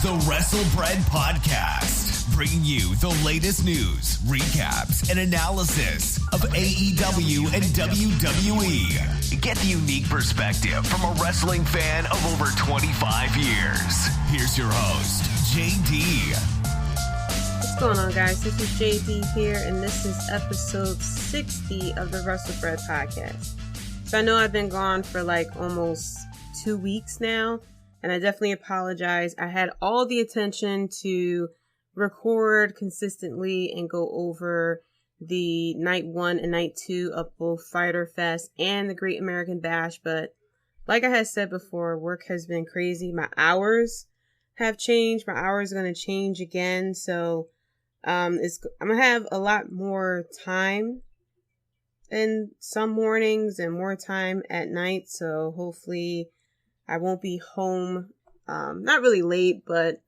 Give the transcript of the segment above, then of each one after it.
is the WrestleBread Podcast, bringing you the latest news, recaps, and analysis of AEW and WWE. Get the unique perspective from a wrestling fan of over 25 years. Here's your host, Jaydee. What's going on, guys? This is Jaydee here, and this is episode 60 of the WrestleBread Podcast. So I know I've been gone for like almost 2 weeks now, and I definitely apologize. I had all the attention to record consistently and go over the night 1 and night 2 of both Fyter Fest and the Great American Bash, but like I had said before, work has been crazy. My hours have changed. My hours are going to change again, so I'm going to have a lot more time in some mornings and more time at night, so hopefully I won't be home, not really late, but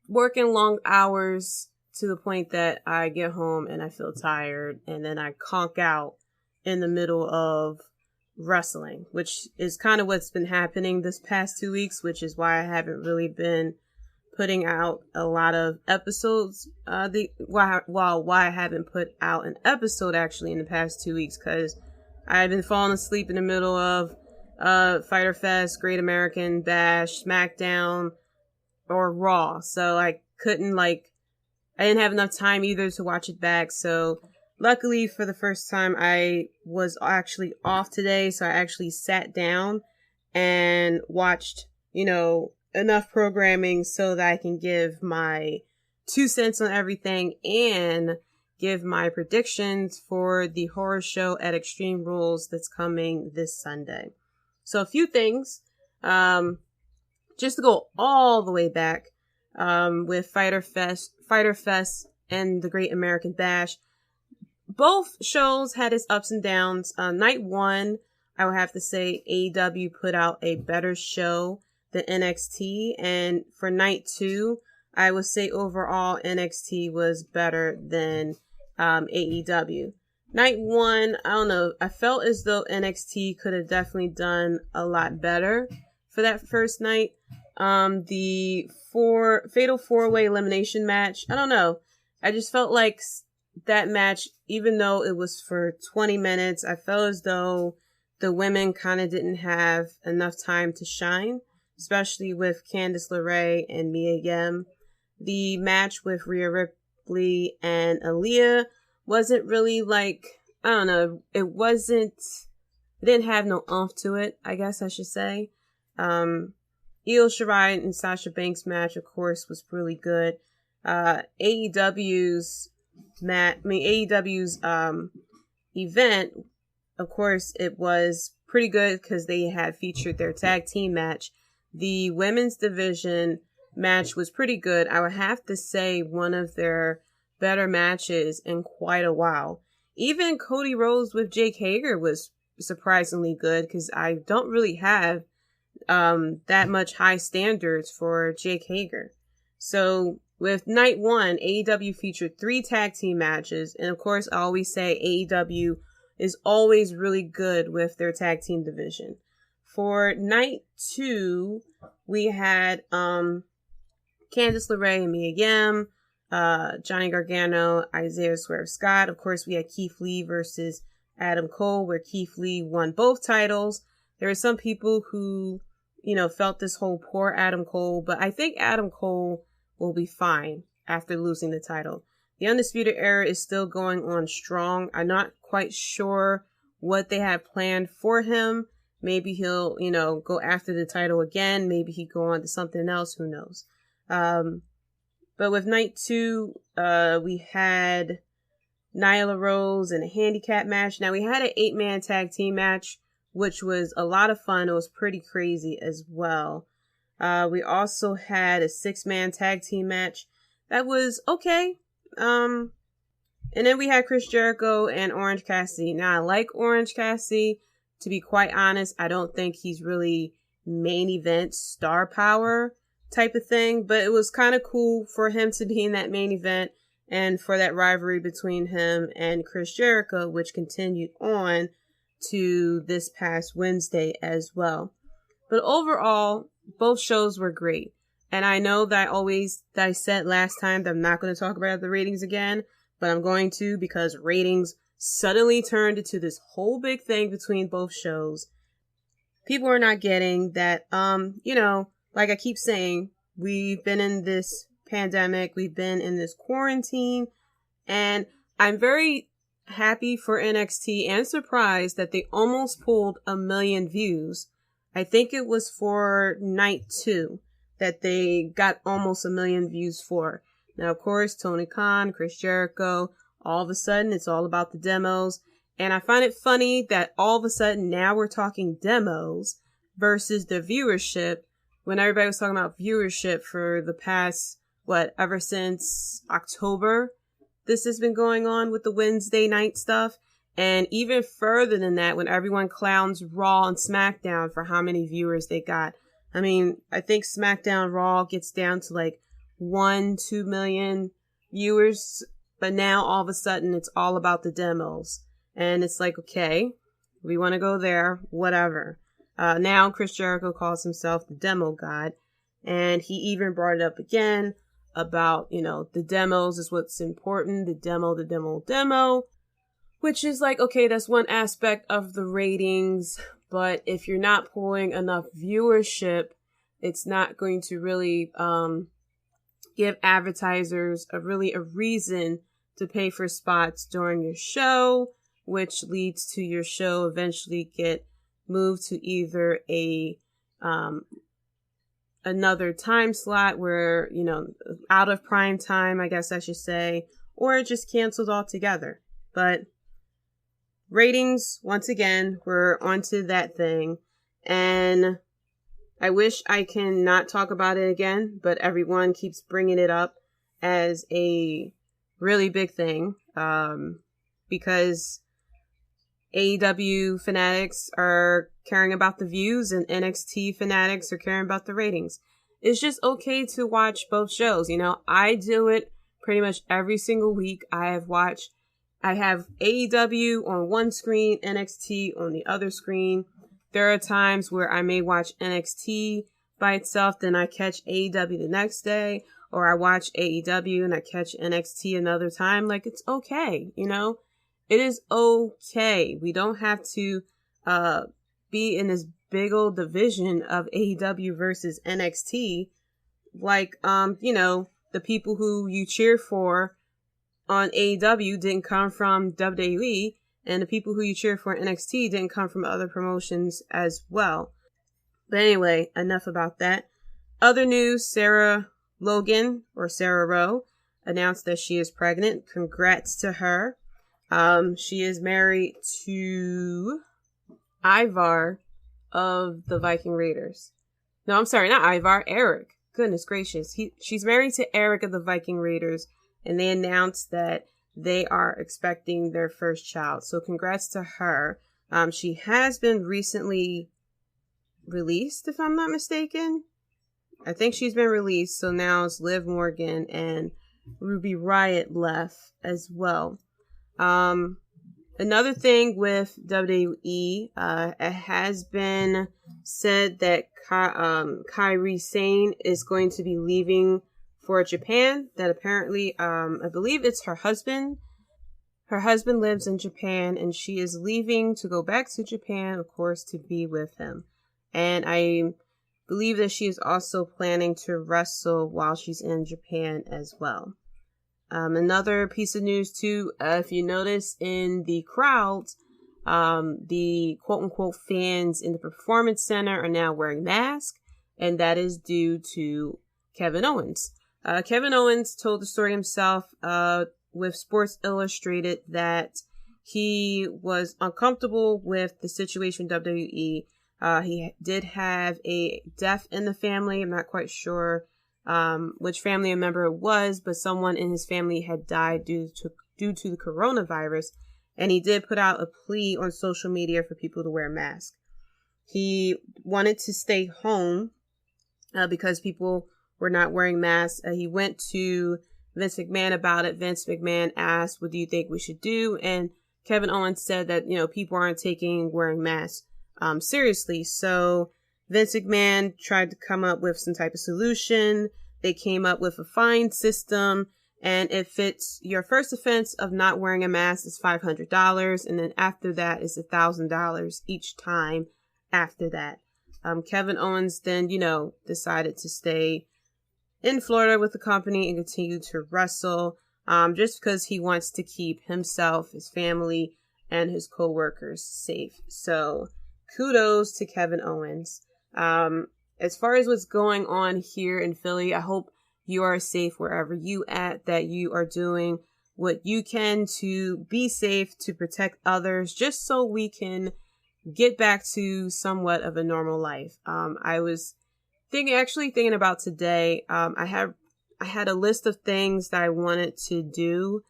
working long hours to the point that I get home and I feel tired, and then I conk out in the middle of wrestling, which is kind of what's been happening this past 2 weeks, which is why I haven't really been putting out a lot of episodes. Why I haven't put out an episode actually in the past 2 weeks, because I've been falling asleep in the middle of Fyter Fest, Great American Bash, SmackDown, or Raw. So I didn't have enough time either to watch it back. So luckily for the first time, I was actually off today. So I actually sat down and watched, enough programming so that I can give my 2 cents on everything and give my predictions for the horror show at Extreme Rules that's coming this Sunday. So a few things, just to go all the way back, with Fyter Fest and the Great American Bash. Both shows had its ups and downs. Night 1, I would have to say AEW put out a better show than NXT. And for night 2, I would say overall NXT was better than AEW. Night 1, I don't know. I felt as though NXT could have definitely done a lot better for that first night. The Fatal 4-Way Elimination match, I don't know. I just felt like that match, even though it was for 20 minutes, I felt as though the women kind of didn't have enough time to shine, especially with Candice LeRae and Mia Yim. The match with Rhea Ripley and Aaliyah wasn't really it didn't have no oomph to it, I guess I should say. Io Shirai and Sasha Banks match, of course, was really good. AEW's event, of course, it was pretty good because they had featured their tag team match. The women's division match was pretty good. I would have to say one of their better matches in quite a while. Even Cody Rhodes with Jake Hager was surprisingly good, because I don't really have that much high standards for Jake Hager. So with night 1, AEW featured 3 tag team matches, and of course I always say AEW is always really good with their tag team division. For night 2, we had Candice LeRae and Mia Yim, Johnny Gargano, Isaiah Swerve Scott. Of course, we had Keith Lee versus Adam Cole, where Keith Lee won both titles. There were some people who, felt this whole poor Adam Cole, but I think Adam Cole will be fine after losing the title. The Undisputed Era is still going on strong. I'm not quite sure what they have planned for him. Maybe he'll, go after the title again. Maybe he go on to something else. Who knows? But with night 2, we had Nyla Rose in a handicap match. Now, we had an 8-man tag team match, which was a lot of fun. It was pretty crazy as well. We also had a 6-man tag team match that was okay. And then we had Chris Jericho and Orange Cassidy. Now, I like Orange Cassidy. To be quite honest, I don't think he's really main event star power type of thing, but it was kind of cool for him to be in that main event and for that rivalry between him and Chris Jericho, which continued on to this past Wednesday as well. But overall, both shows were great. And I know that I said last time that I'm not going to talk about the ratings again, but I'm going to, because ratings suddenly turned into this whole big thing between both shows. People are not getting that, like I keep saying, we've been in this pandemic, we've been in this quarantine, and I'm very happy for NXT and surprised that they almost pulled 1 million views. I think it was for night 2 that they got almost 1 million views for. Now, of course, Tony Khan, Chris Jericho, all of a sudden it's all about the demos. And I find it funny that all of a sudden now we're talking demos versus the viewership, when everybody was talking about viewership for the past, ever since October. This has been going on with the Wednesday night stuff. And even further than that, when everyone clowns Raw and SmackDown for how many viewers they got. I mean, I think SmackDown Raw gets down to like 1-2 million viewers. But now all of a sudden it's all about the demos. And it's like, okay, we want to go there, whatever. Now Chris Jericho calls himself the demo god. And he even brought it up again about, the demos is what's important. The demo. Which is like, okay, that's one aspect of the ratings. But if you're not pulling enough viewership, it's not going to really give advertisers a reason to pay for spots during your show, which leads to your show eventually get moved to either another time slot where, out of prime time, I guess I should say, or just canceled altogether. But ratings, once again, we're onto that thing. And I wish I can not talk about it again, but everyone keeps bringing it up as a really big thing, because AEW fanatics are caring about the views and NXT fanatics are caring about the ratings. It's just okay to watch both shows. I do it pretty much every single week. I have AEW on one screen, NXT on the other screen. There are times where I may watch NXT by itself, then I catch AEW the next day, or I watch AEW and I catch NXT another time. Like, it's okay, It is okay. We don't have to be in this big old division of AEW versus NXT. Like, the people who you cheer for on AEW didn't come from WWE, and the people who you cheer for in NXT didn't come from other promotions as well. But anyway, enough about that. Other news, Sarah Rowe announced that she is pregnant. Congrats to her. She is married to Ivar of the Viking Raiders. No, I'm sorry, not Ivar, Eric. Goodness gracious. She's married to Eric of the Viking Raiders, and they announced that they are expecting their first child. So congrats to her. She has been recently released, if I'm not mistaken. I think she's been released. So now it's Liv Morgan and Ruby Riott left as well. Another thing with WWE, it has been said that Kairi Sane is going to be leaving for Japan. That apparently, I believe it's her husband. Her husband lives in Japan, and she is leaving to go back to Japan, of course, to be with him. And I believe that she is also planning to wrestle while she's in Japan as well. Another piece of news too, if you notice in the crowds, the quote-unquote fans in the Performance Center are now wearing masks, and that is due to Kevin Owens. Kevin Owens told the story himself with Sports Illustrated that he was uncomfortable with the situation in WWE. He did have a death in the family. I'm not quite sure which family member it was, but someone in his family had died due to the coronavirus, and he did put out a plea on social media for people to wear masks. He wanted to stay home because people were not wearing masks. He went to Vince McMahon about it. Vince McMahon asked, "What do you think we should do?" And Kevin Owens said that, people aren't taking wearing masks seriously. So Vince McMahon tried to come up with some type of solution. They came up with a fine system, and it fits your first offense of not wearing a mask is $500, and then after that is $1,000 each time after that. Kevin Owens then, decided to stay in Florida with the company and continue to wrestle, just because he wants to keep himself, his family, and his co-workers safe. So kudos to Kevin Owens. As far as what's going on here in Philly, I hope you are safe wherever you at, that you are doing what you can to be safe, to protect others, just so we can get back to somewhat of a normal life. I was thinking about today. I had a list of things that I wanted to do,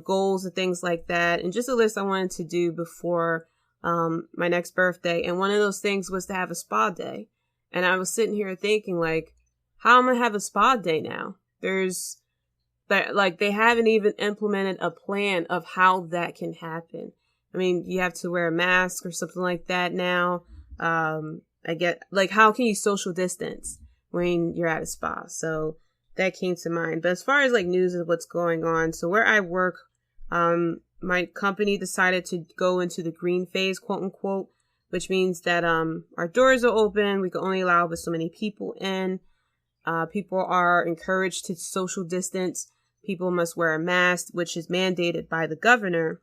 goals and things like that, and just a list I wanted to do before my next birthday. And one of those things was to have a spa day. And I was sitting here thinking, like, how am I gonna have a spa day now? They haven't even implemented a plan of how that can happen. I mean, you have to wear a mask or something like that now. I get, like, how can you social distance when you're at a spa? So that came to mind. But as far as, like, news of what's going on, so where I work, my company decided to go into the green phase, quote unquote, which means that our doors are open. We can only allow but so many people in. People are encouraged to social distance. People must wear a mask, which is mandated by the governor.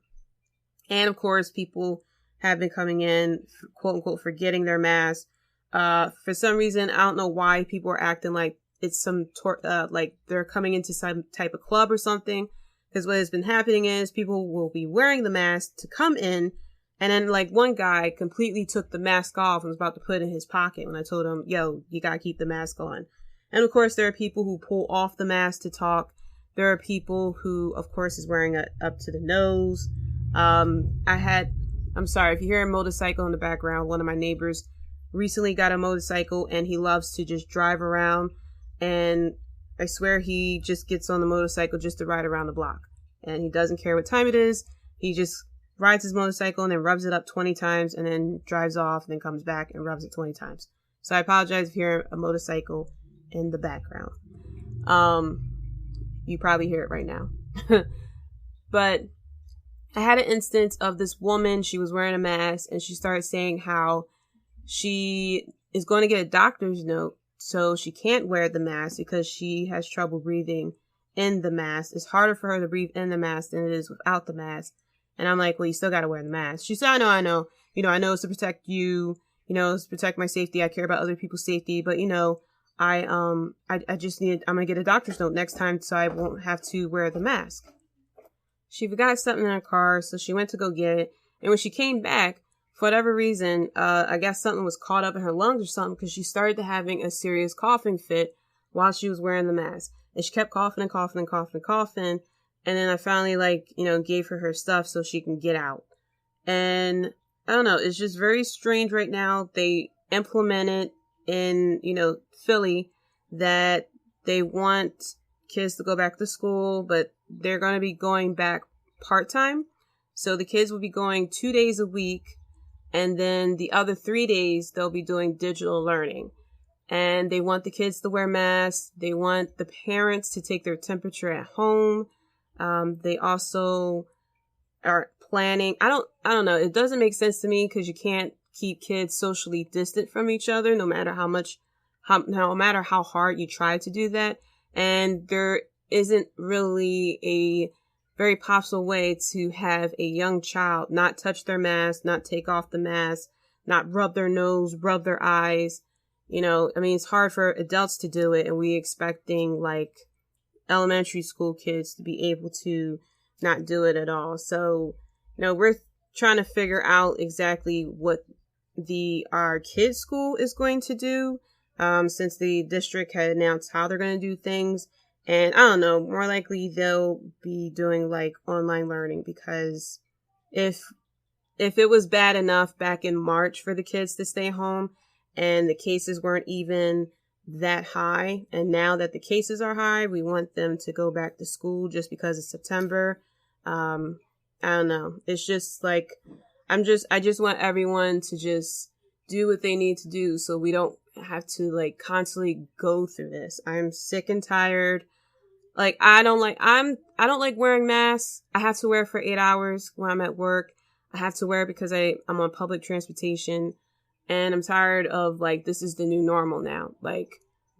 And of course, people have been coming in, quote unquote, forgetting their mask. For some reason, I don't know why people are acting like it's like they're coming into some type of club or something. Because what has been happening is people will be wearing the mask to come in. And then, like, one guy completely took the mask off and was about to put it in his pocket when I told him, yo, you gotta keep the mask on. And of course, there are people who pull off the mask to talk. There are people who, of course, is wearing it up to the nose. I'm sorry, if you hear a motorcycle in the background, one of my neighbors recently got a motorcycle and he loves to just drive around. And I swear he just gets on the motorcycle just to ride around the block. And he doesn't care what time it is. He just rides his motorcycle and then rubs it up 20 times and then drives off and then comes back and rubs it 20 times. So I apologize if you hear a motorcycle in the background. You probably hear it right now. But I had an instance of this woman. She was wearing a mask and she started saying how she is going to get a doctor's note, so she can't wear the mask because she has trouble breathing in the mask. It's harder for her to breathe in the mask than it is without the mask. And I'm like, well, you still got to wear the mask. She said, I know. I know it's to protect you. It's to protect my safety. I care about other people's safety. But, I just I'm going to get a doctor's note next time so I won't have to wear the mask. She forgot something in her car, so she went to go get it. And when she came back, for whatever reason, I guess something was caught up in her lungs or something, because she started having a serious coughing fit while she was wearing the mask. And she kept coughing and coughing and coughing and coughing. And then I finally, gave her stuff so she can get out. And I don't know, it's just very strange right now. They implemented in, Philly that they want kids to go back to school, but they're going to be going back part-time. So the kids will be going 2 days a week. And then the other 3 days, they'll be doing digital learning. And they want the kids to wear masks. They want the parents to take their temperature at home. They also are planning. I don't know. It doesn't make sense to me because you can't keep kids socially distant from each other, no matter how hard you try to do that. And there isn't really a very possible way to have a young child not touch their mask, not take off the mask, not rub their nose, rub their eyes. It's hard for adults to do it, and we expecting elementary school kids to be able to not do it at all. So, we're trying to figure out exactly what our kids' school is going to do, since the district had announced how they're going to do things. And I don't know, more likely they'll be doing online learning, because if it was bad enough back in March for the kids to stay home and the cases weren't even that high, and now that the cases are high, we want them to go back to school just because it's September. I don't know. It's just I just want everyone to just do what they need to do so we don't have to like constantly go through this. I'm sick and tired. Like, I don't like wearing masks. I have to wear it for 8 hours when I'm at work. I have to wear it because I'm on public transportation, and I'm tired of like, this is the new normal now. Like,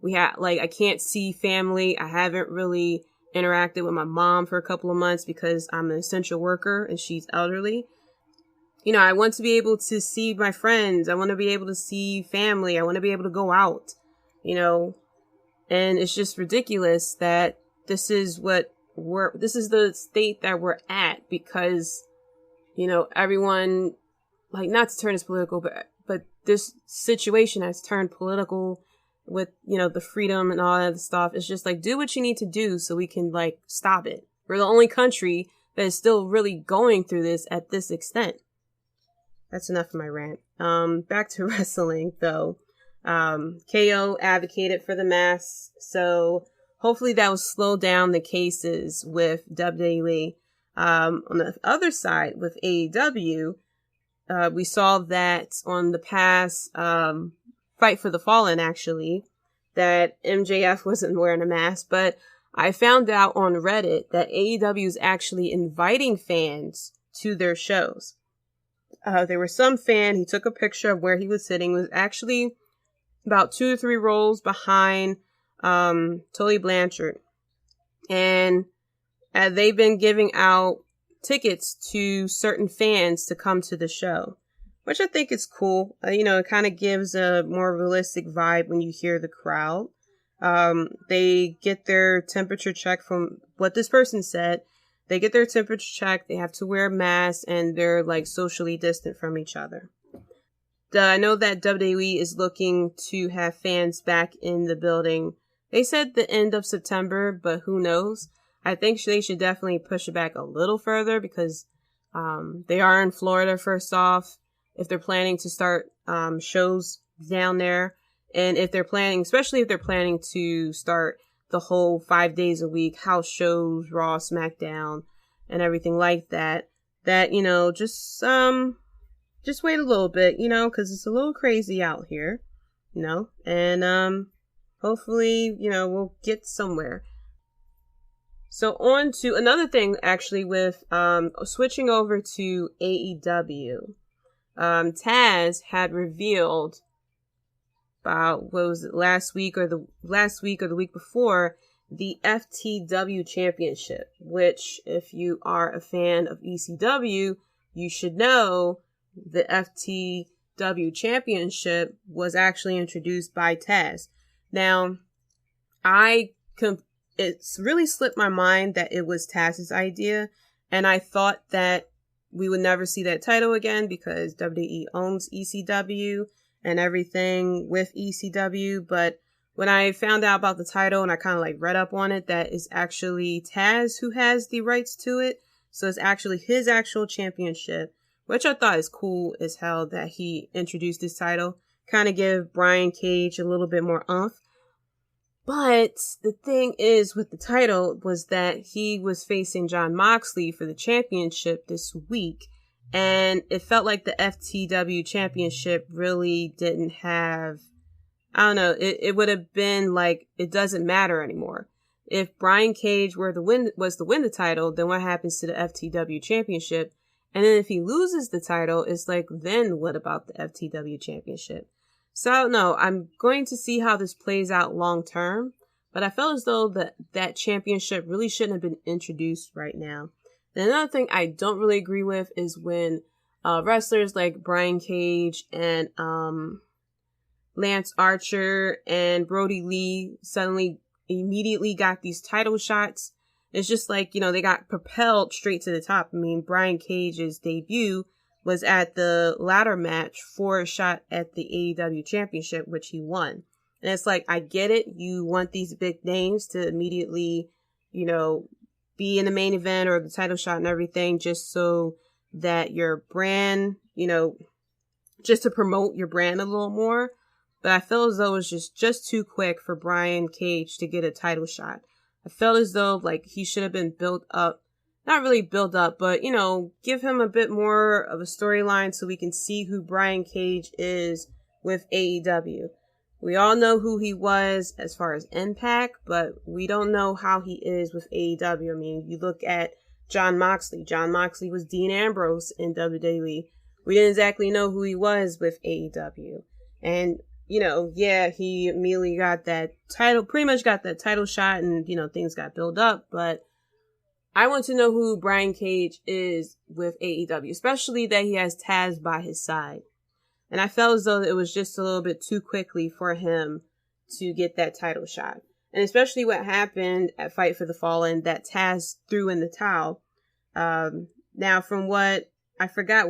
I can't see family. I haven't really interacted with my mom for a couple of months because I'm an essential worker and she's elderly. You know, I want to be able to see my friends. I want to be able to see family. I want to be able to go out, you know, and it's just ridiculous that this is the state that we're at because, you know, everyone, like, not to turn this political, but this situation has turned political with, you know, the freedom and all that stuff. It's just like, do what you need to do so we can like stop it. We're the only country that is still really going through this at this extent. That's enough of my rant. Back to wrestling though. KO advocated for the masks, so hopefully that will slow down the cases with WWE. On the other side with AEW, we saw that on the past Fight for the Fallen, actually, that MJF wasn't wearing a mask, but I found out on Reddit that AEW is actually inviting fans to their shows. There was some fan, he took a picture of where he was sitting, was actually about 2 or 3 rows behind Tully Blanchard. And they've been giving out tickets to certain fans to come to the show, which I think is cool. You know, it kind of gives a more realistic vibe when you hear the crowd. They get their temperature check from what this person said. They get their temperature checked. They have to wear masks and they're like socially distant from each other. I know that WWE is looking to have fans back in the building. They said the end of September, but who knows? I think they should definitely push it back a little further because they are in Florida, first off. If they're planning to start shows down there, and if they're planning, especially if they're planning to start the whole 5 days a week, house shows, Raw, SmackDown, and everything like that, you know, just wait a little bit, you know, because it's a little crazy out here, you know, and hopefully, you know, we'll get somewhere. So on to another thing, actually, with switching over to AEW. Taz had revealed about, what was it, last week or the week before, the FTW Championship, which, if you are a fan of ECW, you should know the FTW Championship was actually introduced by Taz. Now, it's really slipped my mind that it was Taz's idea, and I thought that we would never see that title again because WWE owns ECW and everything with ECW. But when I found out about the title and I kind of like read up on it, that is actually Taz who has the rights to it. So it's actually his actual championship, which I thought is cool as hell that he introduced this title. Kind of give Brian Cage a little bit more oomph. But the thing is with the title was that he was facing Jon Moxley for the championship this week. And it felt like the FTW championship really didn't have, I don't know, it would have been like, it doesn't matter anymore. If Brian Cage was to win the title, then what happens to the FTW championship? And then if he loses the title, it's like, then what about the FTW championship? So I don't know. I'm going to see how this plays out long term, but I felt as though that championship really shouldn't have been introduced right now. And another thing I don't really agree with is when wrestlers like Brian Cage and Lance Archer and Brody Lee suddenly immediately got these title shots. It's just like, you know, they got propelled straight to the top. I mean, Brian Cage's debut was at the ladder match for a shot at the AEW championship, which he won. And it's like, I get it. You want these big names to immediately, you know, be in the main event or the title shot and everything, just so that your brand, you know, just to promote your brand a little more. But I feel as though it was just too quick for Brian Cage to get a title shot. I felt as though like he should have been built up. Not really build up, but, you know, give him a bit more of a storyline so we can see who Brian Cage is with AEW. We all know who he was as far as Impact, but we don't know how he is with AEW. I mean, you look at Jon Moxley. Jon Moxley was Dean Ambrose in WWE. We didn't exactly know who he was with AEW. And, you know, yeah, he immediately got that title, pretty much got that title shot, and, you know, things got built up. But I want to know who Brian Cage is with AEW, especially that he has Taz by his side. And I felt as though it was just a little bit too quickly for him to get that title shot. And especially what happened at Fight for the Fallen, that Taz threw in the towel. Now, from what, I forgot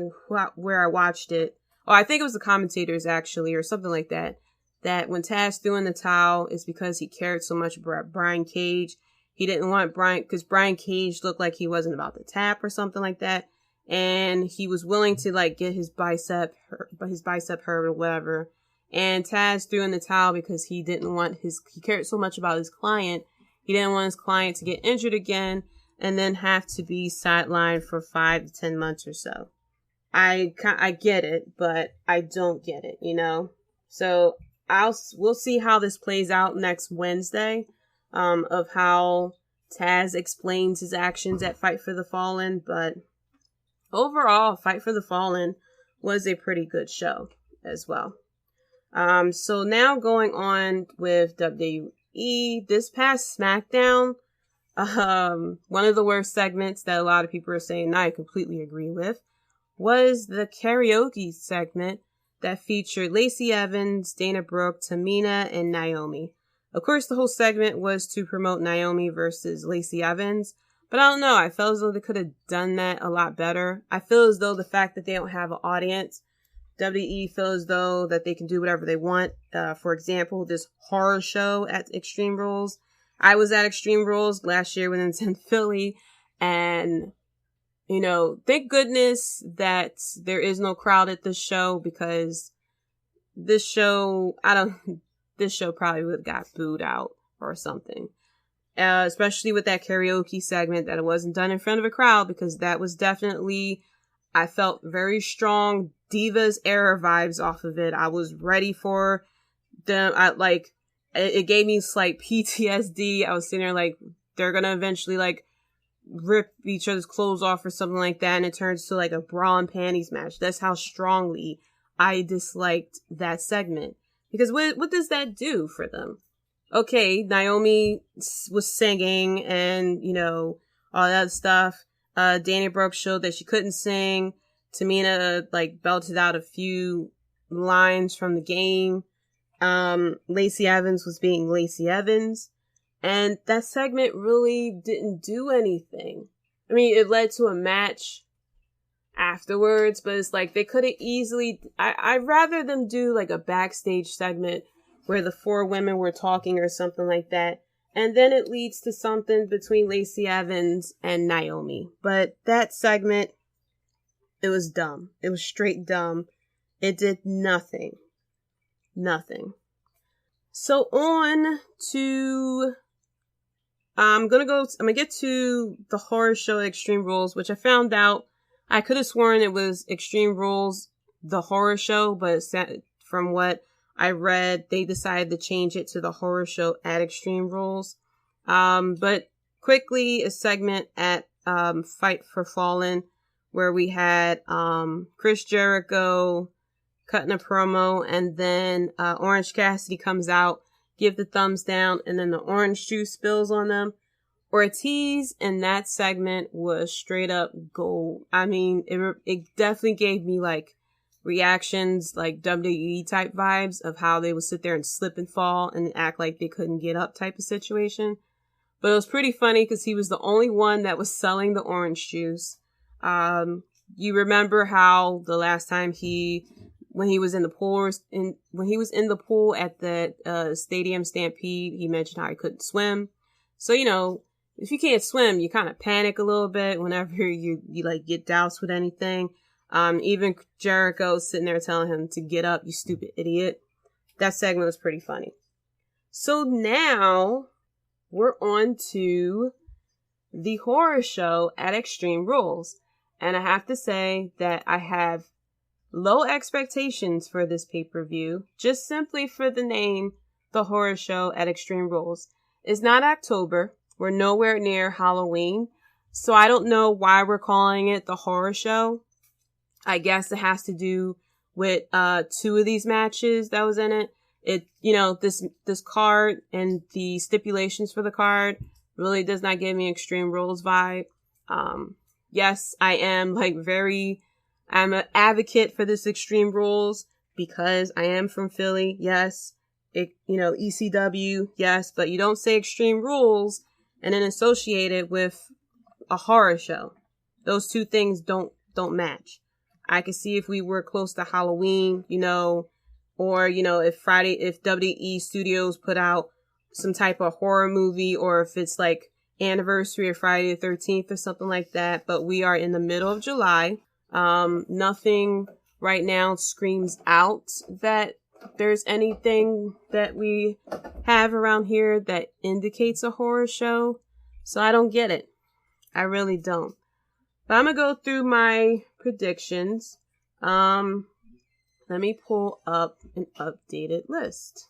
where I watched it. Oh, I think it was the commentators, actually, or something like that. That when Taz threw in the towel, it's because he cared so much about Brian Cage. He didn't want Brian, because Brian Cage looked like he wasn't about to tap or something like that. And he was willing to, like, get his bicep hurt or whatever. And Taz threw in the towel because he didn't want he cared so much about his client. He didn't want his client to get injured again and then have to be sidelined for 5 to 10 months or so. I get it, but I don't get it, you know? So we'll see how this plays out next Wednesday, of how Taz explains his actions at Fight for the Fallen, but overall, Fight for the Fallen was a pretty good show as well. So now going on with WWE, this past SmackDown, one of the worst segments that a lot of people are saying, and I completely agree with, was the karaoke segment that featured Lacey Evans, Dana Brooke, Tamina, and Naomi. Of course, the whole segment was to promote Naomi versus Lacey Evans, but I don't know, I felt as though they could have done that a lot better. I feel as though the fact that they don't have an audience, WWE feels as though that they can do whatever they want. For example, this horror show at Extreme Rules. I was at Extreme Rules last year when it's in Philly, and, you know, thank goodness that there is no crowd at this show, because this show probably would have got booed out or something. Especially with that karaoke segment, that it wasn't done in front of a crowd, because that was definitely, I felt very strong Divas era vibes off of it. I was ready for them. It gave me slight PTSD. I was sitting there like, they're gonna eventually like rip each other's clothes off or something like that, and it turns to like a bra and panties match. That's how strongly I disliked that segment. Because what does that do for them? Okay, Naomi was singing and, you know, all that stuff. Dana Brooke showed that she couldn't sing. Tamina, like, belted out a few lines from the game. Lacey Evans was being Lacey Evans. And that segment really didn't do anything. I mean, it led to a match afterwards, but it's like they could have easily, I'd rather them do like a backstage segment where the 4 women were talking or something like that, and then it leads to something between Lacey Evans and Naomi. But that segment, it was dumb. It was straight dumb. It did nothing. So on to, I'm gonna get to the horror show Extreme Rules, which I found out, I could have sworn it was Extreme Rules, the horror show, but from what I read, they decided to change it to the horror show at Extreme Rules. But quickly, a segment at Fight for Fallen, where we had Chris Jericho cutting a promo, and then Orange Cassidy comes out, give the thumbs down, and then the orange juice spills on them. Ortiz in that segment was straight up gold. I mean, it definitely gave me like reactions, like WWE type vibes of how they would sit there and slip and fall and act like they couldn't get up type of situation. But it was pretty funny because he was the only one that was selling the orange juice. You remember how the last time when he was in the pool at the Stadium Stampede, he mentioned how he couldn't swim. So, you know, if you can't swim, you kind of panic a little bit whenever you like get doused with anything. Even Jericho sitting there telling him to get up, you stupid idiot. That segment was pretty funny. So now we're on to the horror show at Extreme Rules. And I have to say that I have low expectations for this pay-per-view, just simply for the name, The Horror Show at Extreme Rules. It's not October. We're nowhere near Halloween. So I don't know why we're calling it The Horror Show. I guess it has to do with two of these matches that was in it. This card and the stipulations for the card really does not give me Extreme Rules vibe. Yes, I am I'm an advocate for this Extreme Rules because I am from Philly. Yes, ECW. Yes, but you don't say Extreme Rules and then associate it with a horror show. Those two things don't match. I could see if we were close to Halloween, or, if WWE Studios put out some type of horror movie, or if it's like anniversary of Friday the 13th or something like that. But we are in the middle of July. Nothing right now screams out that there's anything that we have around here that indicates a horror show. So I don't get it. I really don't. But I'm going to go through my predictions. Let me pull up an updated list.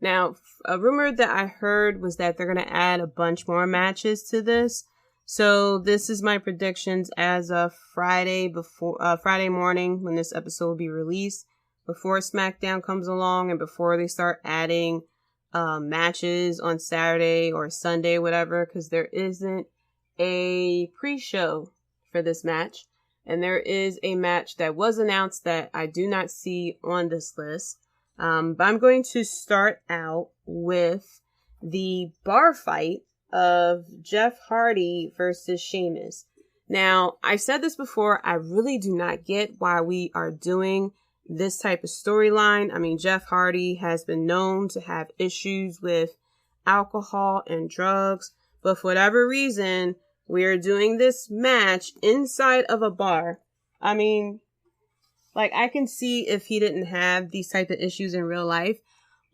Now, a rumor that I heard was that they're going to add a bunch more matches to this. So this is my predictions as of Friday morning when this episode will be released, before SmackDown comes along and before they start adding matches on Saturday or Sunday, whatever, because there isn't a pre-show for this match. And there is a match that was announced that I do not see on this list. But I'm going to start out with the bar fight of Jeff Hardy versus Sheamus. Now, I said this before, I really do not get why we are doing this type of storyline. I mean, Jeff Hardy has been known to have issues with alcohol and drugs, but for whatever reason, we are doing this match inside of a bar. I mean, I can see if he didn't have these type of issues in real life,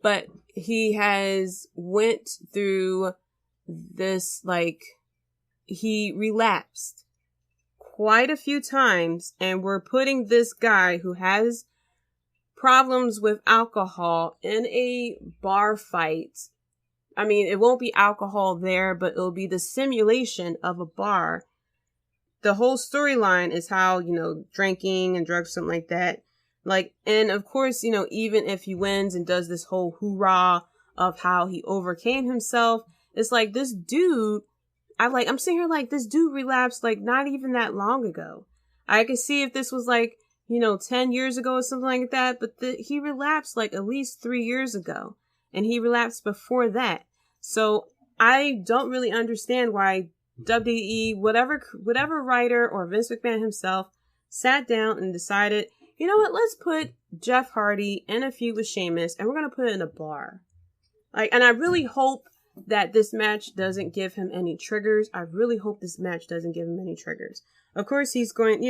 but he has went through this, he relapsed quite a few times, and we're putting this guy who has problems with alcohol in a bar fight. I mean, it won't be alcohol there, but it'll be the simulation of a bar. The whole storyline is how, drinking and drugs, something like that. And of course, even if he wins and does this whole hoorah of how he overcame himself, it's like this dude, I'm sitting here this dude relapsed not even that long ago. I could see if this was 10 years ago or something like that, but he relapsed at least 3 years ago. And he relapsed before that. So I don't really understand why WWE, whatever writer or Vince McMahon himself sat down and decided, you know what, let's put Jeff Hardy in a feud with Sheamus and we're going to put it in a bar. And I really hope that this match doesn't give him any triggers. I really hope this match doesn't give him any triggers. Of course, he's going,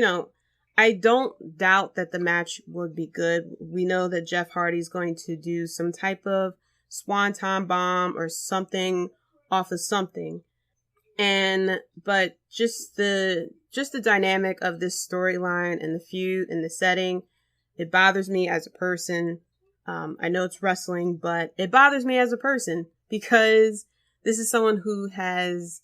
I don't doubt that the match would be good. We know that Jeff Hardy's going to do some type of swanton bomb or something off of something. But just the dynamic of this storyline and the feud and the setting, it bothers me as a person. I know it's wrestling, but it bothers me as a person because this is someone who has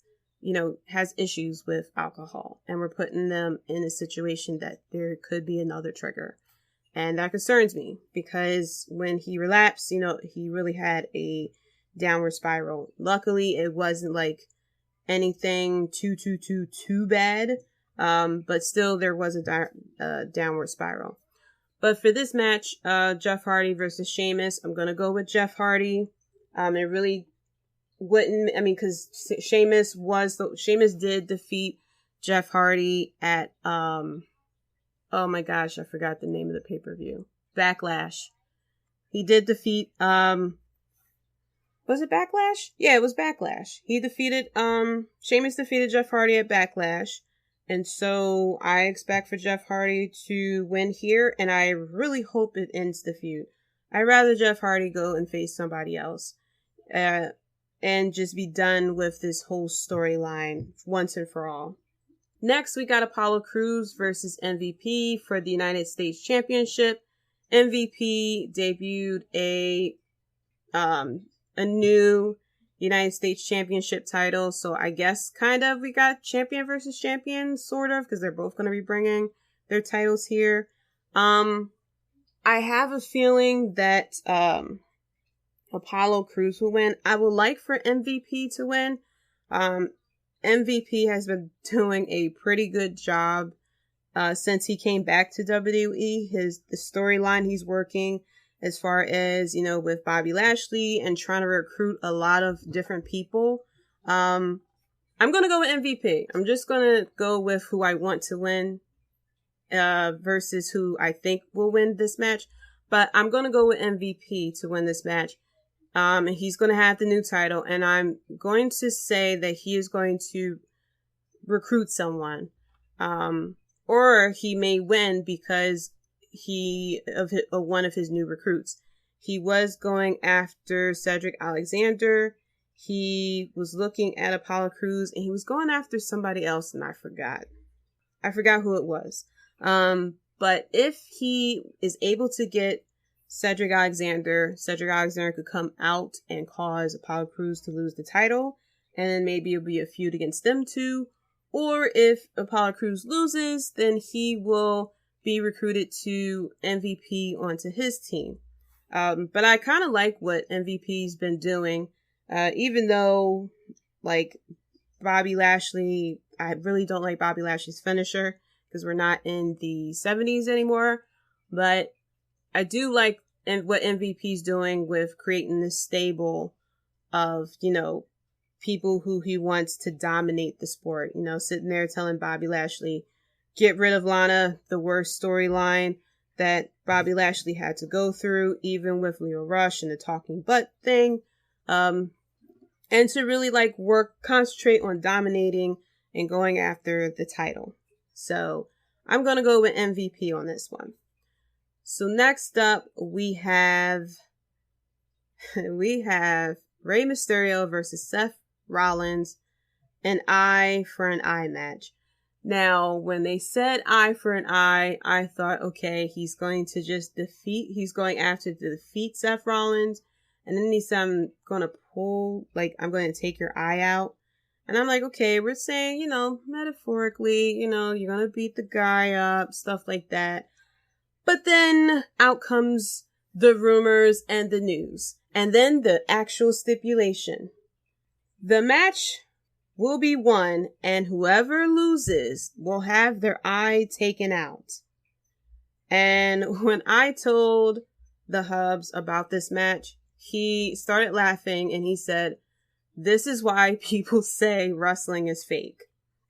issues with alcohol, and we're putting them in a situation that there could be another trigger. And that concerns me because when he relapsed, he really had a downward spiral. Luckily, it wasn't anything too bad. But still there was a downward spiral. But for this match, Jeff Hardy versus Sheamus, I'm going to go with Jeff Hardy. It really wouldn't, because Sheamus did defeat Jeff Hardy at, oh my gosh, I forgot the name of the pay-per-view. Backlash. He did defeat, was it Backlash? Yeah, it was Backlash. He defeated, Sheamus defeated Jeff Hardy at Backlash. And so I expect for Jeff Hardy to win here, and I really hope it ends the feud. I'd rather Jeff Hardy go and face somebody else, and just be done with this whole storyline once and for all. Next, we got Apollo Crews versus MVP for the United States Championship. MVP debuted a new United States Championship title. So I guess kind of we got champion versus champion, sort of, because they're both going to be bringing their titles here. I have a feeling that Apollo Crews will win. I would like for MVP to win. MVP has been doing a pretty good job since he came back to WWE. The storyline he's working as far as, with Bobby Lashley and trying to recruit a lot of different people. I'm going to go with MVP. I'm just going to go with who I want to win versus who I think will win this match. But I'm going to go with MVP to win this match. And he's going to have the new title. And I'm going to say that he is going to recruit someone. Or he may win because of one of his new recruits. He was going after Cedric Alexander. He was looking at Apollo Crews, and he was going after somebody else, and I forgot who it was. But if he is able to get Cedric Alexander could come out and cause Apollo Crews to lose the title, and then maybe it'll be a feud against them two. Or if Apollo Crews loses, then he will be recruited to MVP onto his team. But I kind of like what MVP's been doing, even though, like, Bobby Lashley, I really don't like Bobby Lashley's finisher because we're not in the 70s anymore. But I do like what MVP's doing with creating this stable of, people who he wants to dominate the sport. Sitting there telling Bobby Lashley, get rid of Lana, the worst storyline that Bobby Lashley had to go through, even with Leo Rush and the talking butt thing. And to really concentrate on dominating and going after the title. So I'm going to go with MVP on this one. So next up, we have Rey Mysterio versus Seth Rollins, an eye for an eye match. Now, when they said eye for an eye, I thought, okay, he's going after to defeat Seth Rollins. And then he said, I'm going to take your eye out. And I'm like, okay, we're saying, metaphorically, you're going to beat the guy up, stuff like that. But then out comes the rumors and the news. And then the actual stipulation. The match will be won, and whoever loses will have their eye taken out. And when I told the Hubs about this match, he started laughing and he said, this is why people say wrestling is fake.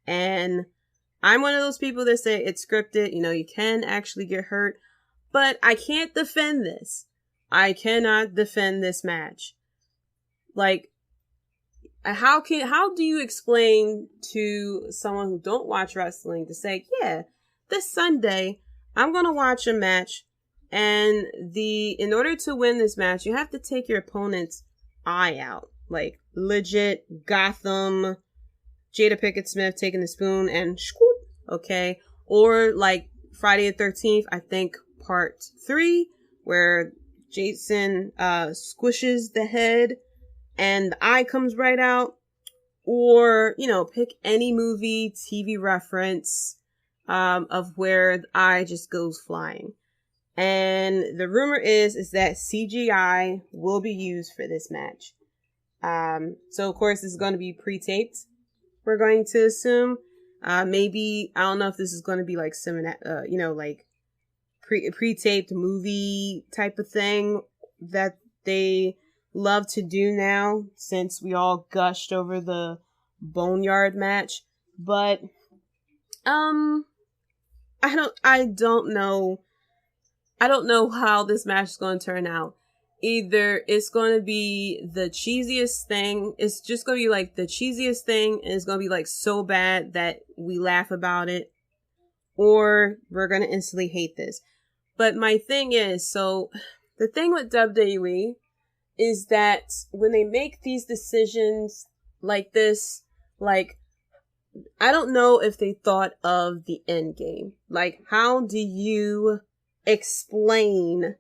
And I'm one of those people that say it's scripted. You can actually get hurt, but I can't defend this. I cannot defend this match. How do you explain to someone who don't watch wrestling to say, yeah, this Sunday, I'm going to watch a match, and in order to win this match, you have to take your opponent's eye out. Like, legit Gotham, Jada Pinkett Smith taking the spoon and scoop, okay? Or like Friday the 13th, I think part 3, where Jason squishes the head and the eye comes right out. Or, pick any movie, TV reference of where the eye just goes flying. And the rumor is that CGI will be used for this match. So, of course, this is going to be pre-taped, we're going to assume. Maybe, I don't know if this is going to be like pre-taped movie type of thing that they love to do now, since we all gushed over the Boneyard match. But I don't know how this match is going to turn out. Either it's going to be the cheesiest thing, it's just going to be like the cheesiest thing, and it's going to be like so bad that we laugh about it, or we're going to instantly hate this. But my thing is, so the thing with WWE is that when they make these decisions like this, like, I don't know if they thought of the end game. Like, how do you explain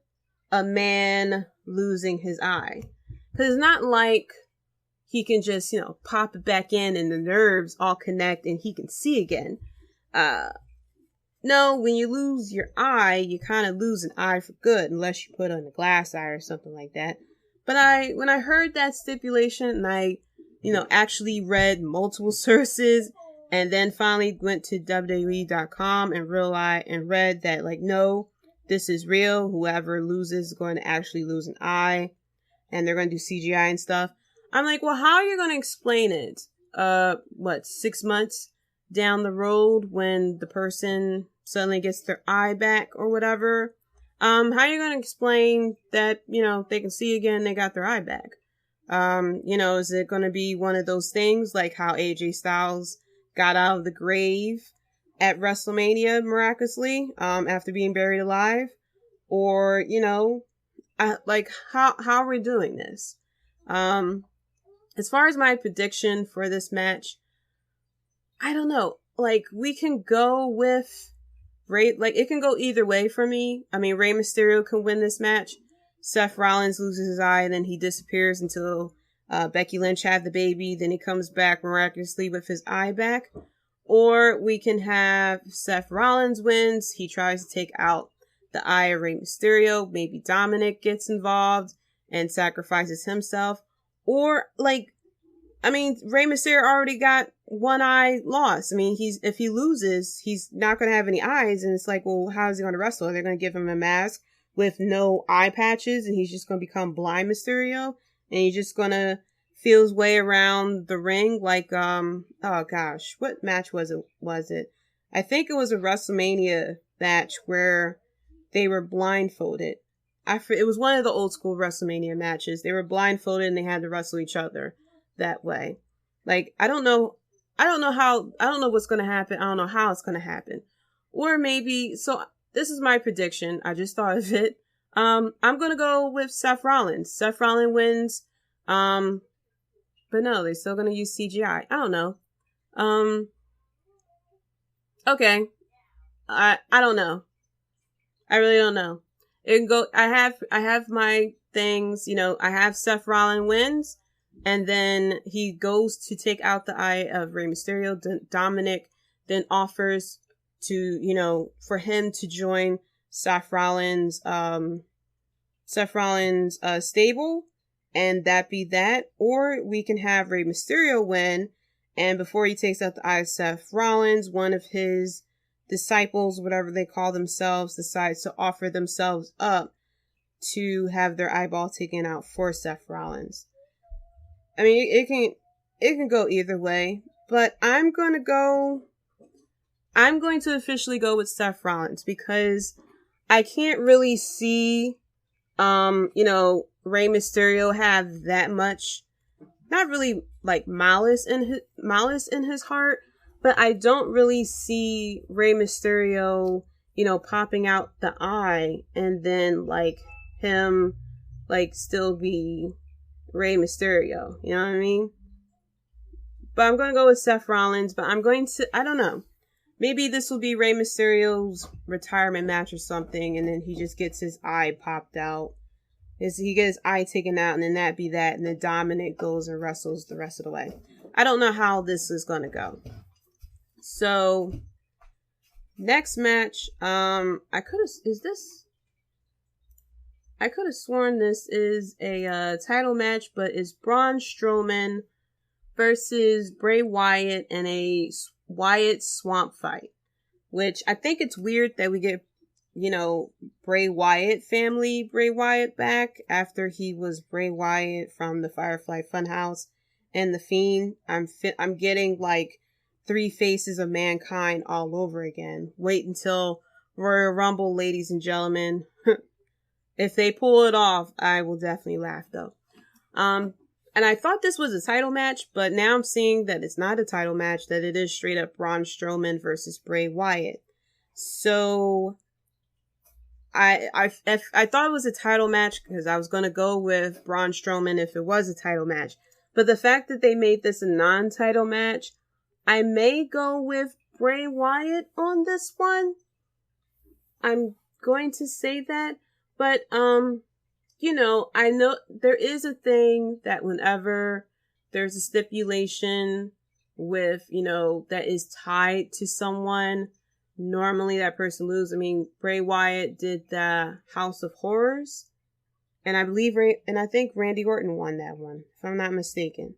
a man losing his eye? Because it's not like he can just, pop it back in and the nerves all connect and he can see again. No, when you lose your eye, you kind of lose an eye for good, unless you put on a glass eye or something like that. But when I heard that stipulation and I, actually read multiple sources and then finally went to WWE.com and read that, like, no, this is real. Whoever loses is going to actually lose an eye and they're going to do CGI and stuff. I'm like, well, how are you going to explain it? 6 months down the road when the person suddenly gets their eye back or whatever? How are you going to explain that, they can see again, they got their eye back? Is it going to be one of those things like how AJ Styles got out of the grave at WrestleMania miraculously, after being buried alive? Or, how are we doing this? As far as my prediction for this match, I don't know. Like, we can go with Ray, like, it can go either way for me. I mean, Rey Mysterio can win this match. Seth Rollins loses his eye and then he disappears until Becky Lynch had the baby. Then he comes back miraculously with his eye back. Or we can have Seth Rollins wins. He tries to take out the eye of Rey Mysterio. Maybe Dominic gets involved and sacrifices himself. Or, Rey Mysterio already got one eye lost. I mean, if he loses, he's not going to have any eyes. And it's like, well, how is he going to wrestle? Are they going to give him a mask with no eye patches and he's just going to become blind Mysterio? And he's just going to feel his way around the ring like, oh gosh, what match was it? I think it was a WrestleMania match where they were blindfolded. It was one of the old school WrestleMania matches. They were blindfolded and they had to wrestle each other that way. Like, I don't know what's going to happen. I don't know how it's going to happen. Or maybe, so this is my prediction. I just thought of it. I'm going to go with Seth Rollins. Seth Rollins wins. But no, they're still going to use CGI. I don't know. Okay. I don't know. I really don't know. It can go, I have my things, I have Seth Rollins wins, and then he goes to take out the eye of Rey Mysterio. Dominic then offers to, for him to join Seth Rollins' stable, and that be that. Or we can have Rey Mysterio win, and before he takes out the eye of Seth Rollins, one of his disciples, whatever they call themselves, decides to offer themselves up to have their eyeball taken out for Seth Rollins. I mean, it can go either way, but I'm going to officially go with Seth Rollins because I can't really see, Rey Mysterio have that much, not really like malice in his heart. But I don't really see Rey Mysterio, popping out the eye and then, him, still be Rey Mysterio. You know what I mean? But I'm going to go with Seth Rollins, but I don't know. Maybe this will be Rey Mysterio's retirement match or something, and then he just gets his eye popped out. He gets his eye taken out, and then that be that, and then Dominic goes and wrestles the rest of the way. I don't know how this is going to go. So, next match, I could have sworn this is a title match, but it's Braun Strowman versus Bray Wyatt in a Wyatt swamp fight, which I think it's weird that we get, Bray Wyatt family Bray Wyatt back after he was Bray Wyatt from the Firefly Funhouse and The Fiend. I'm getting Three Faces of Mankind all over again. Wait until Royal Rumble, ladies and gentlemen. If they pull it off, I will definitely laugh though. And I thought this was a title match, but now I'm seeing that it's not a title match, that it is straight up Braun Strowman versus Bray Wyatt. So I thought it was a title match because I was going to go with Braun Strowman if it was a title match. But the fact that they made this a non-title match, I may go with Bray Wyatt on this one. I'm going to say that, but, you know, I know there is a thing that whenever there's a stipulation with, you know, that is tied to someone, normally that person loses. I mean, Bray Wyatt did the House of Horrors, and I think Randy Orton won that one, if I'm not mistaken.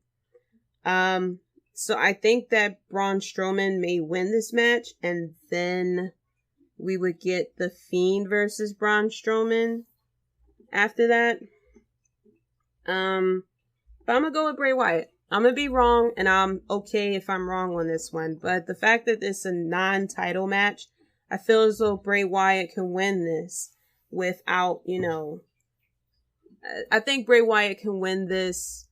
So I think that Braun Strowman may win this match, and then we would get The Fiend versus Braun Strowman after that. But I'm gonna go with Bray Wyatt. I'm gonna be wrong, and I'm okay if I'm wrong on this one. But the fact that it's a non-title match, I feel as though Bray Wyatt can win this without, you know, I think Bray Wyatt can win this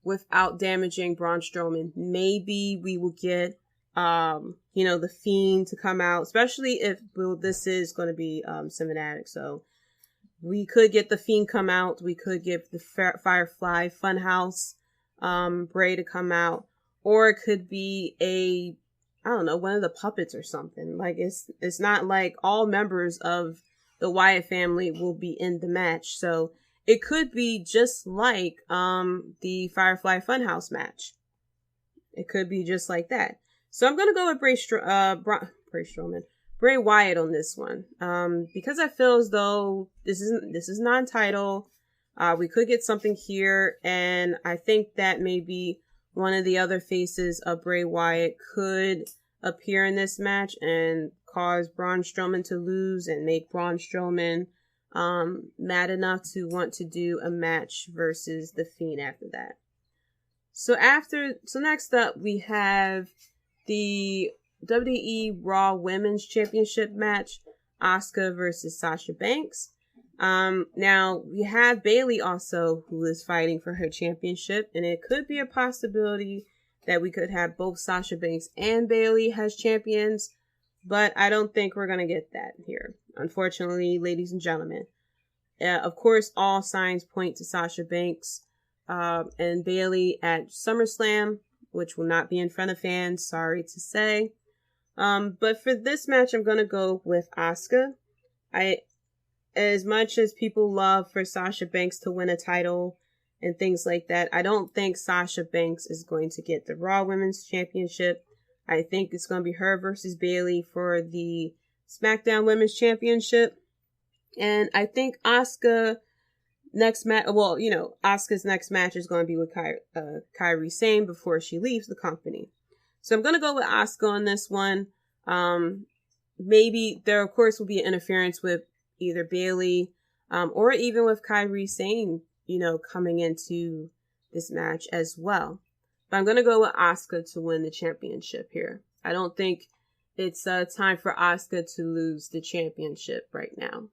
without damaging Braun Strowman. Maybe we will get, you know, The Fiend to come out, especially if this is going to be cinematic. So we could get The Fiend come out. We could get the Firefly Funhouse Bray to come out, or it could be I don't know, one of the puppets or something. Like it's not like all members of the Wyatt family will be in the match. So it could be just like the Firefly Funhouse match. It could be just like that. So I'm gonna go with Bray Wyatt on this one, because I feel as though this is non-title. We could get something here, and I think that maybe one of the other faces of Bray Wyatt could appear in this match and cause Braun Strowman to lose and make Braun Strowman mad enough to want to do a match versus The Fiend after that. So next up we have the WWE Raw Women's Championship match, Asuka versus Sasha Banks. Now we have Bayley also, who is fighting for her championship, and it could be a possibility that we could have both Sasha Banks and Bayley as champions, but I don't think we're going to get that here, unfortunately, ladies and gentlemen. Of course, all signs point to Sasha Banks and Bayley at SummerSlam, which will not be in front of fans, sorry to say. But for this match, I'm going to go with Asuka. As much as people love for Sasha Banks to win a title and things like that, I don't think Sasha Banks is going to get the Raw Women's Championship. I think it's going to be her versus Bayley for the SmackDown Women's Championship. And I think Asuka's next match is going to be with Kiari Sane before she leaves the company. So I'm going to go with Asuka on this one. Maybe there, of course, will be an interference with either Bayley or even with Kiari Sane, coming into this match as well. But I'm going to go with Asuka to win the championship here. I don't think it's time for Asuka to lose the championship right now.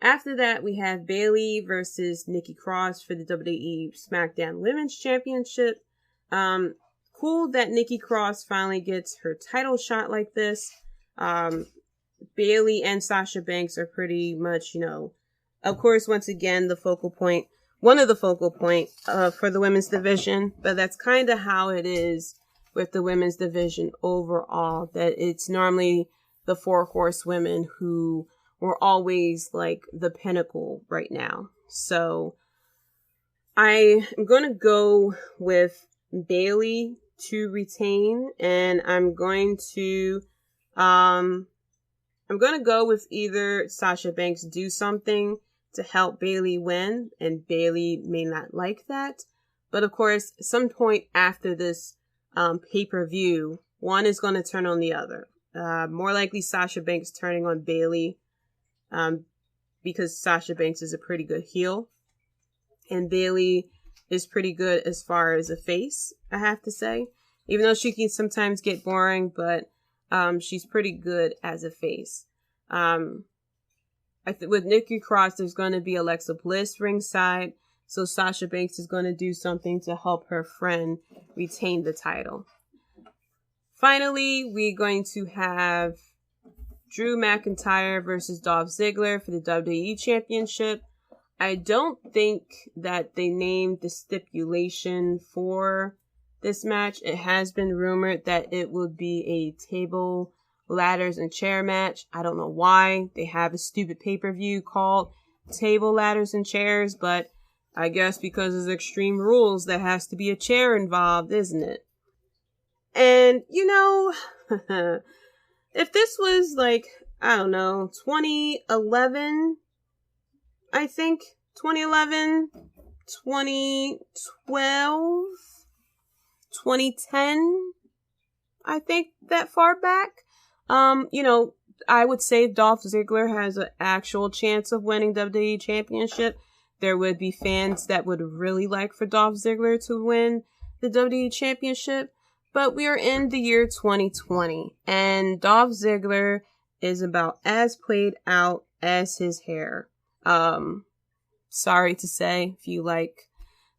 After that, we have Bayley versus Nikki Cross for the WWE SmackDown Women's Championship. Cool that Nikki Cross finally gets her title shot like this. Bayley and Sasha Banks are pretty much, of course, once again, one of the focal point for the women's division, but that's kind of how it is with the women's division overall, that it's normally the 4 horsewomen who were always like the pinnacle right now. So I am going to go with Bayley to retain, and I'm going to go with either Sasha Banks do something to help Bayley win, and Bayley may not like that. But of course, some point after this pay-per-view, one is going to turn on the other. More likely Sasha Banks turning on Bayley, because Sasha Banks is a pretty good heel, and Bayley is pretty good as far as a face, I have to say. Even though she can sometimes get boring, but she's pretty good as a face. With Nikki Cross, there's going to be Alexa Bliss ringside, so Sasha Banks is going to do something to help her friend retain the title. Finally, we're going to have Drew McIntyre versus Dolph Ziggler for the WWE Championship. I don't think that they named the stipulation for this match. It has been rumored that it would be a table, ladders, and chair match. I don't know why they have a stupid pay-per-view called Table, Ladders, and Chairs, but I guess because of Extreme Rules, there has to be a chair involved, isn't it? And, you know, if this was like, I don't know, 2011, I think, 2011, 2012, 2010, I think that far back, you know, I would say Dolph Ziggler has an actual chance of winning WWE Championship. There would be fans that would really like for Dolph Ziggler to win the WWE Championship. But we are in the year 2020, and Dolph Ziggler is about as played out as his hair. Sorry to say, if you like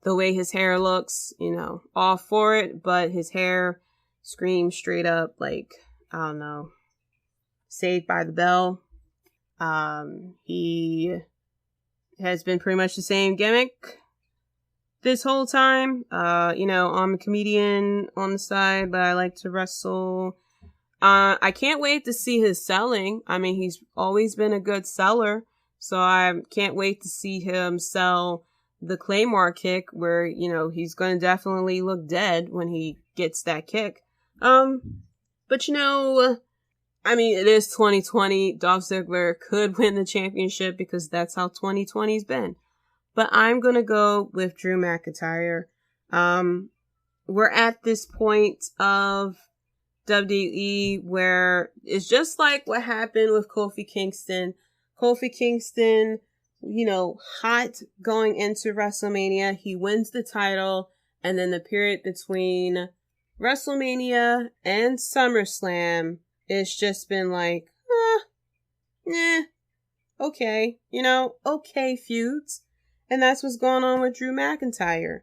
the way his hair looks, you know, all for it, but his hair screams straight up like, I don't know, Saved by the Bell. He has been pretty much the same gimmick this whole time. You know, I'm a comedian on the side, but I like to wrestle. I can't wait to see his selling. I mean, he's always been a good seller, so I can't wait to see him sell the Claymore kick, where, you know, he's going to definitely look dead when he gets that kick. But you know, I mean, it is 2020. Dolph Ziggler could win the championship because that's how 2020's been. But I'm going to go with Drew McIntyre. We're at this point of WWE where it's just like what happened with Kofi Kingston. Kofi Kingston, you know, hot going into WrestleMania. He wins the title. And then the period between WrestleMania and SummerSlam, it's just been like, okay, you know, okay feuds. And that's what's going on with Drew McIntyre.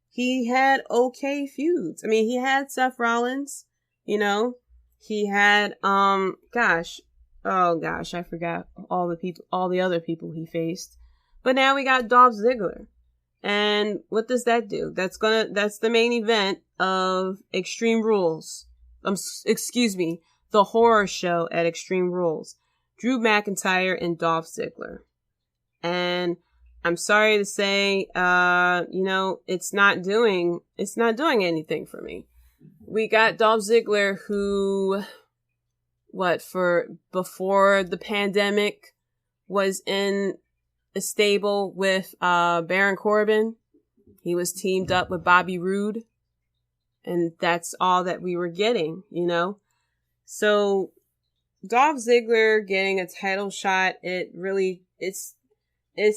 He had okay feuds. I mean, he had Seth Rollins, you know, he had, I forgot all the other people he faced. But now we got Dolph Ziggler. And what does that do? That's the main event of Extreme Rules. The horror show at Extreme Rules. Drew McIntyre and Dolph Ziggler. And I'm sorry to say, you know, it's not doing anything for me. We got Dolph Ziggler, who, before the pandemic, was in a stable with Baron Corbin. He was teamed up with Bobby Roode, and that's all that we were getting, you know. So Dolph Ziggler getting a title shot, it's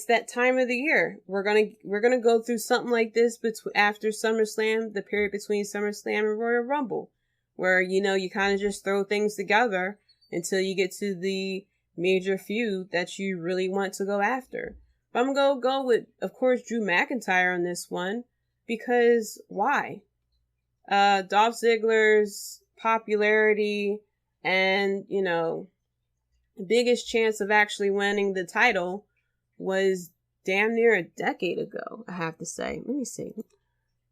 that time of the year. We're gonna go through something like this after SummerSlam, the period between SummerSlam and Royal Rumble, where, you know, you kind of just throw things together until you get to the major feud that you really want to go after. But I'm gonna go with, of course, Drew McIntyre on this one, because why? Dolph Ziggler's popularity and, you know, the biggest chance of actually winning the title was damn near a decade ago, I have to say. Let me see.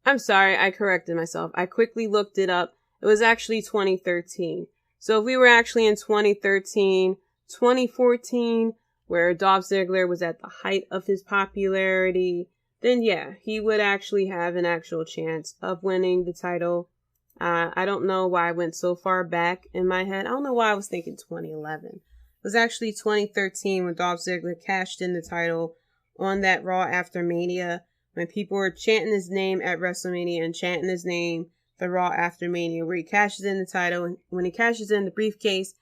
I'm sorry, I corrected myself. I quickly looked it up. It was actually 2013. So if we were actually in 2013, 2014, where Dolph Ziggler was at the height of his popularity, then yeah, he would actually have an actual chance of winning the title. I don't know why I went so far back in my head. I don't know why I was thinking 2011. It was actually 2013 when Dolph Ziggler cashed in the title on that Raw after Mania, when people were chanting his name at WrestleMania and chanting his name the Raw after Mania, where he cashes in the title, and when he cashes in the briefcase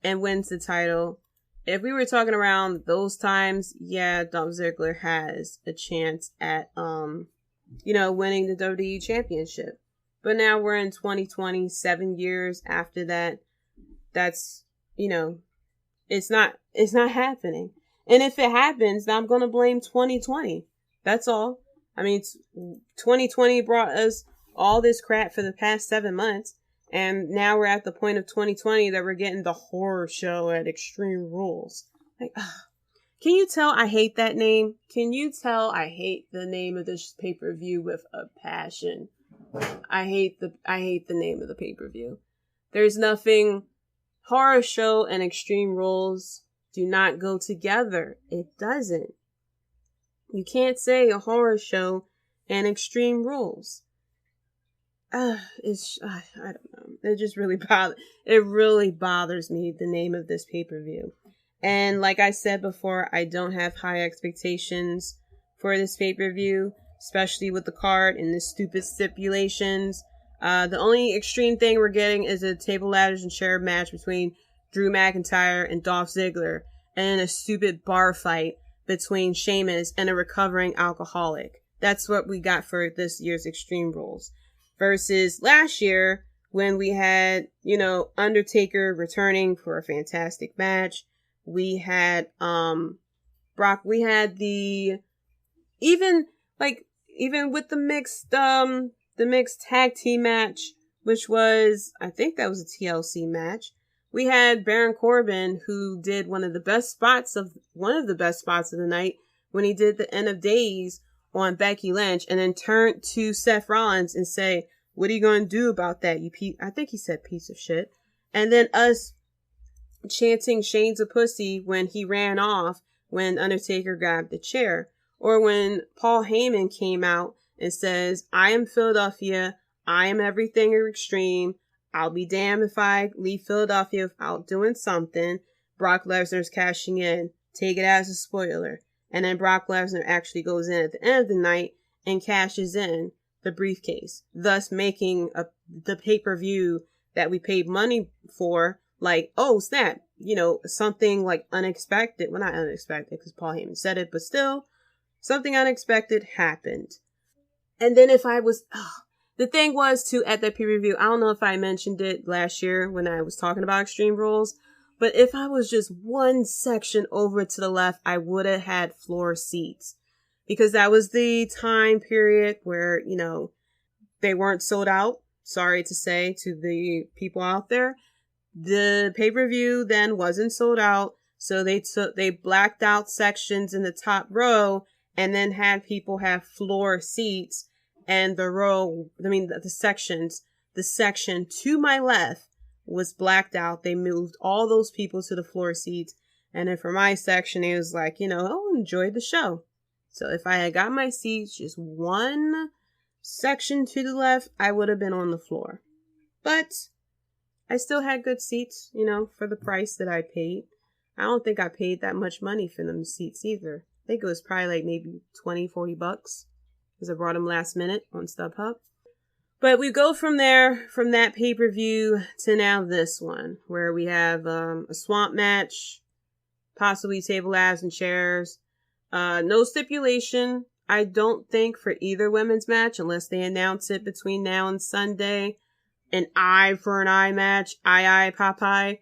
and wins the title. If we were talking around those times, yeah, Dolph Ziggler has a chance at, you know, winning the WWE Championship. But now we're in 2020, 7 years after that. That's, you know, it's not happening. And if it happens, then I'm going to blame 2020. That's all. I mean, 2020 brought us all this crap for the past 7 months. And now we're at the point of 2020 that we're getting the horror show at Extreme Rules. Like, can you tell I hate that name? Can you tell I hate the name of this pay-per-view with a passion? I hate the name of the pay-per-view. There's nothing. Horror show and Extreme Rules do not go together. It doesn't. You can't say a horror show and Extreme Rules. I don't know. It just really bothers me, the name of this pay-per-view. And like I said before, I don't have high expectations for this pay-per-view, especially with the card and the stupid stipulations. The only extreme thing we're getting is a table, ladders, and chair match between Drew McIntyre and Dolph Ziggler, and a stupid bar fight between Sheamus and a recovering alcoholic. That's what we got for this year's Extreme Rules. Versus last year, when we had, Undertaker returning for a fantastic match. We had, Brock, we had even with the mixed tag team match, which was, I think that was a TLC match. We had Baron Corbin, who did one of the best spots of the night when he did the End of Days on Becky Lynch, and then turned to Seth Rollins and say, "What are you going to do about that, I think he said piece of shit." And then us chanting "Shane's a pussy" when he ran off when Undertaker grabbed the chair. Or when Paul Heyman came out and says, "I am Philadelphia. I am everything extreme. I'll be damned if I leave Philadelphia without doing something." Brock Lesnar's cashing in. Take it as a spoiler. And then Brock Lesnar actually goes in at the end of the night and cashes in the briefcase, thus making the pay-per-view that we paid money for, like, oh snap, something like unexpected. Well, not unexpected because Paul Heyman said it, but still, something unexpected happened. And then the thing was too, at that pay-per-view, I don't know if I mentioned it last year when I was talking about Extreme Rules, but if I was just one section over to the left, I would have had floor seats. Because that was the time period where, they weren't sold out. Sorry to say to the people out there. The pay-per-view then wasn't sold out. So they blacked out sections in the top row and then had people have floor seats. And the section to my left was blacked out. They moved all those people to the floor seats. And then for my section, it was like, enjoy the show. So if I had got my seats just one section to the left, I would have been on the floor. But I still had good seats, for the price that I paid. I don't think I paid that much money for them seats either. I think it was probably like maybe $20, $40 because I brought them last minute on StubHub. But we go from that pay-per-view to now this one, where we have a swamp match, possibly table, ladders, and chairs. No stipulation, I don't think, for either women's match, unless they announce it between now and Sunday. An eye for an eye match, eye, Popeye.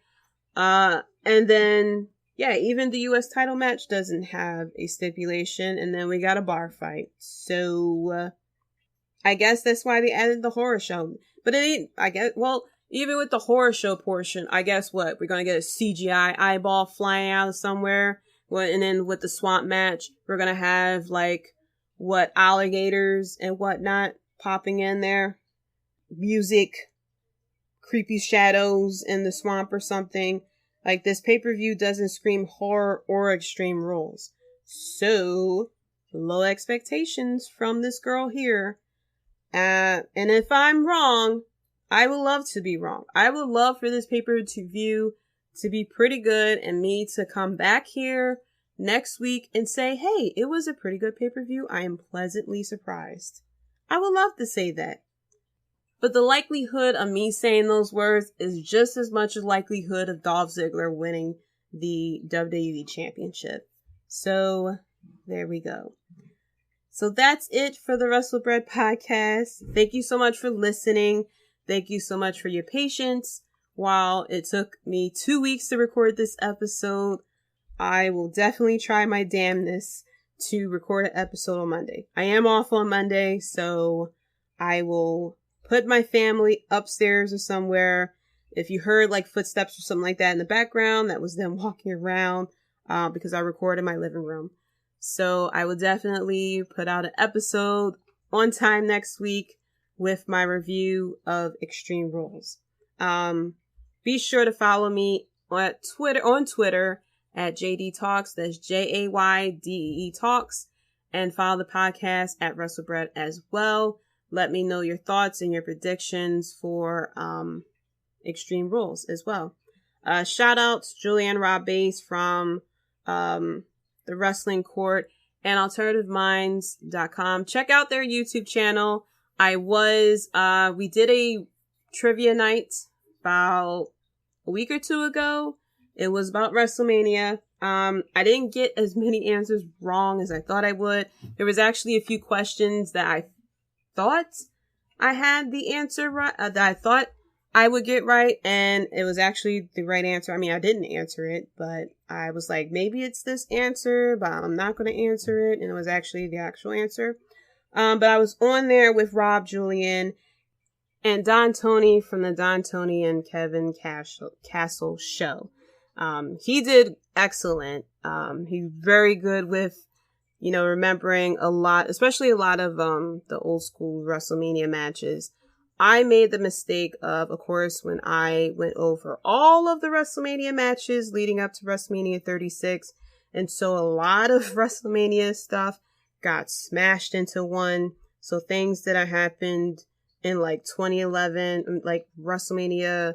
And then, even the U.S. title match doesn't have a stipulation, and then we got a bar fight. So, I guess that's why they added the horror show. But it ain't, even with the horror show portion, I guess what? We're gonna get a CGI eyeball flying out of somewhere. And then with the swamp match, we're gonna have, alligators and whatnot popping in there. Music, creepy shadows in the swamp or something. Like, this pay-per-view doesn't scream horror or Extreme Rules. So, low expectations from this girl here. And if I'm wrong, I would love to be wrong. I would love for this pay-per-view to be pretty good and me to come back here next week and say, hey, it was a pretty good pay-per-view. I am pleasantly surprised. I would love to say that. But the likelihood of me saying those words is just as much as likelihood of Dolph Ziggler winning the WWE Championship. So, there we go. So that's it for the WrestleBread podcast. Thank you so much for listening. Thank you so much for your patience. While it took me 2 weeks to record this episode, I will definitely try my damnness to record an episode on Monday. I am off on Monday, so I will put my family upstairs or somewhere. If you heard footsteps or something like that in the background, that was them walking around because I record in my living room. So I will definitely put out an episode on time next week. with my review of Extreme Rules. Be sure to follow me on Twitter at Jaydee Talks. That's JAYDEE Talks. And follow the podcast at WrestleBread as well. Let me know your thoughts and your predictions for Extreme Rules as well. Shout outs Julianne Rob Bass from the Wrestling Court and AlternativeMinds.com. Check out their YouTube channel. We did a trivia night about a week or two ago. It was about WrestleMania. I didn't get as many answers wrong as I thought I would. There was actually a few questions that I thought I had the answer right, that I thought I would get right, and it was actually the right answer. I mean, I didn't answer it, but I was like, maybe it's this answer, but I'm not going to answer it, and it was actually the actual answer. But I was on there with Rob Julian and Don Tony from the Don Tony and Kevin Castle show. He did excellent. He's very good with, remembering a lot, especially a lot of, the old school WrestleMania matches. I made the mistake of course, when I went over all of the WrestleMania matches leading up to WrestleMania 36. And so a lot of WrestleMania stuff got smashed into one. So things that happened in like 2011, like WrestleMania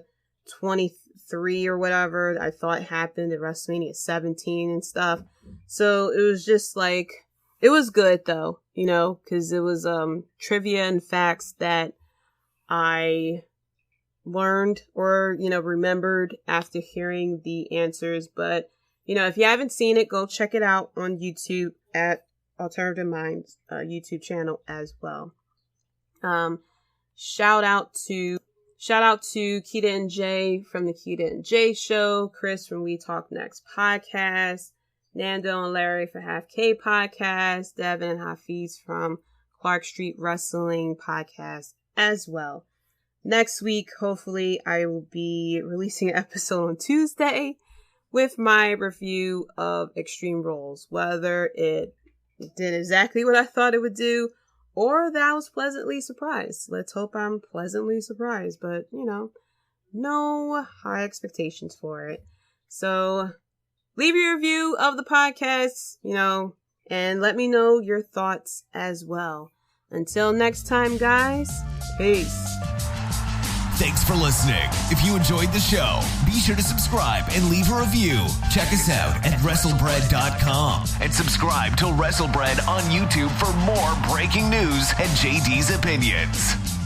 23 or whatever, I thought happened at WrestleMania 17 and stuff. So it was just like, it was good though, because it was trivia and facts that I learned or, remembered after hearing the answers. But, if you haven't seen it, go check it out on YouTube at Alternative Minds YouTube channel as well. Shout out to Keita and Jay from the Keita and Jay show, Chris from We Talk Next podcast, Nando and Larry for Half K podcast, Devin and Hafiz from Clark Street Wrestling podcast as well. Next week, hopefully, I will be releasing an episode on Tuesday with my review of Extreme Rules, whether it did exactly what I thought it would do, or that I was pleasantly surprised. Let's hope I'm pleasantly surprised, but, no high expectations for it. So, leave your review of the podcast, and let me know your thoughts as well. Until next time, guys, peace. Thanks for listening. If you enjoyed the show, be sure to subscribe and leave a review. Check us out at WrestleBread.com and subscribe to WrestleBread on YouTube for more breaking news and JD's opinions.